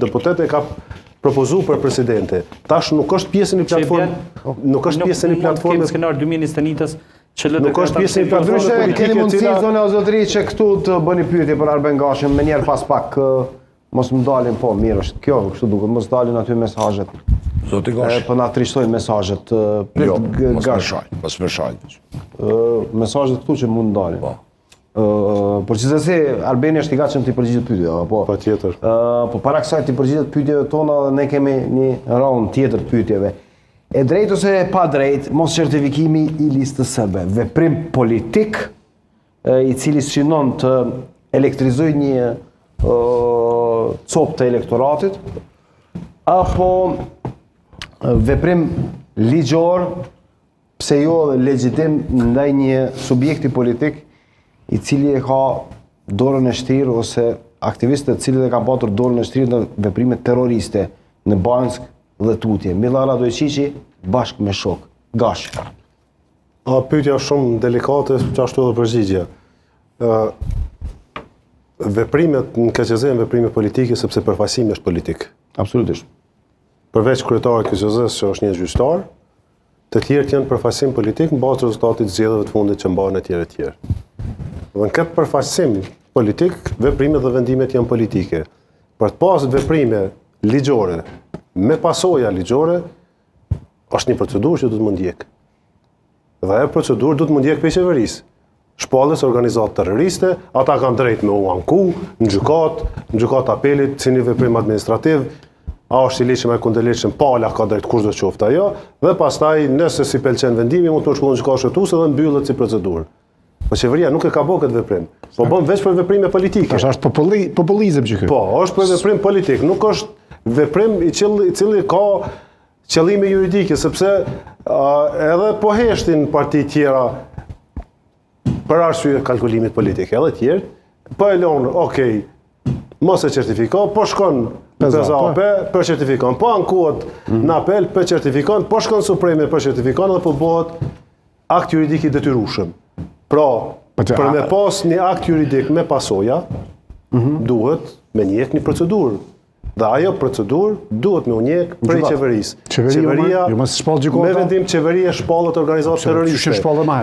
deputet e ka propozuar për presidente. Tash nuk është pjesë në platformë, nuk është pjesë në platformë skenar 2021-s që nuk është pjesë në platformë keni politike mundësi cila zonë o zotëri që këtu të bëni pyetje për Arben Gashën, me njerë pas pak mos më dalin, po mirë është kjo, kështu duket, mos dalin aty mesazhet. Zoti Gash. Po na trishtojnë mesazhet. Jo, mos më shaj. Mesazhet këtu që mund dalin. Por gjithsesi Albani është i gatshëm të përgjigjet pyetjeve, po. Patjetër. Po para kësaj të përgjigjet pyetjeve tona dhe ne kemi një raund tjetër të pyetjeve. E drejtë ose e pa drejtë, mos certifikimi i listës sërbe, veprim politik i cili synon të elektrizojë një copë të elektoratit, apo veprim ligjor, pse jo dhe legjitim ndaj një subjekti politik i cili e ka dorën e shtirë ose aktivistët cilët e ka patur dorën e shtirë në veprime terroriste në Bansk dhe Tutje. Millara Dojqiqi bashkë me shok. Gash. Pyetja është shumë delikate, që ashtu edhe përgjigje. Veprimet në KQZ janë veprime politike sepse përfaqësimi është politik. Absolutisht. Përveç kryetarit KQZ-s që është një gjyqtar, të tjerët janë përfaqësim politik në bazë të rezultatit zgjedhjeve të fundit që mbahen etj etj. Dhe në këtë përfaqësim politik, veprimet dhe vendimet janë politike. Për të pasur veprime ligjore me pasoja ligjore, është një procedurë që duhet të ndjek. Dhe ajo procedurë duhet të ndjek për qeverisë. Shpallës organizatë terroriste, ata kanë drejt me u anku në gjykatë apelit, si një veprim administrativ, a është i ligjshëm apo kundërligjshëm, pala ka drejt kushdo qoftë ajo, dhe pastaj nëse si pëlqen vendimi mund të shkollën gjykatë shtetësuese dhe mbyllet si procedurë. Po qeveria nuk e ka bërë këtë veprim, po bën veç për veprime politike. Tash është populizëm që ky. Po, është për veprim politik, nuk është veprim i cili ka qëllime juridike, sepse edhe po heshtin parti tjera për arsye kalkulimit politik, edhe tjerë, po e lonë, okej, mos e certifiko, po shkon në PZAP, për certifikon, po ankohet në apel, për certifikon, po shkon Supreme, për certifikon, dhe po bëhet akt juridik i detyrueshëm. Pra, për me pas një akt juridik me pasoja, duhet me njek një procedurë. Dhe ajo procedurë duhet me njek prej qeverisë. Qeveria, me vendim qeveria shpallët organizatë terroriste.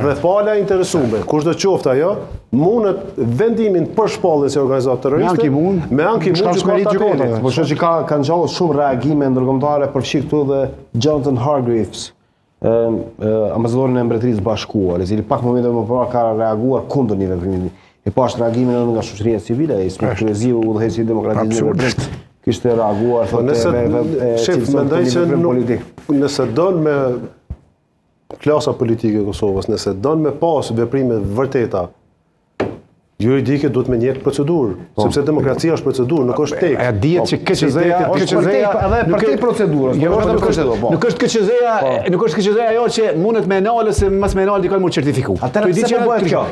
Dhe pala interesume, kushdo qoftë ajo, mundet vendimin për shpallën se organizatë terroriste, me anki mund gjykata. Po shoh që ka ngjallur shumë reagime ndërkombëtare, përfshi këtu dhe Jonathan Hargreaves, ambasadorin e Mbretërisë Bashkuar, i cili pak momente më parë ka reaguar kundër një veprimi. E pas reagimin edhe nga shoqëria civile, Inspektorëziu Udhëheqësi i Demokratizimit. Kishte reaguar, thotë shef, mendoj që nëse don me klasa politike e Kosovës, nëse don me pas veprime vërteta juridike, duhet me njek procedurë, sepse demokracia është procedurë, nuk është tekst. A dihet që KQZ-ja edhe për këtë procedurë. Nuk është KQZ-ja ajo që mundet me nalë se mas me nalë dikon mund certifiku. Atëherë pse bëhet kjo?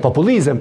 Populizëm.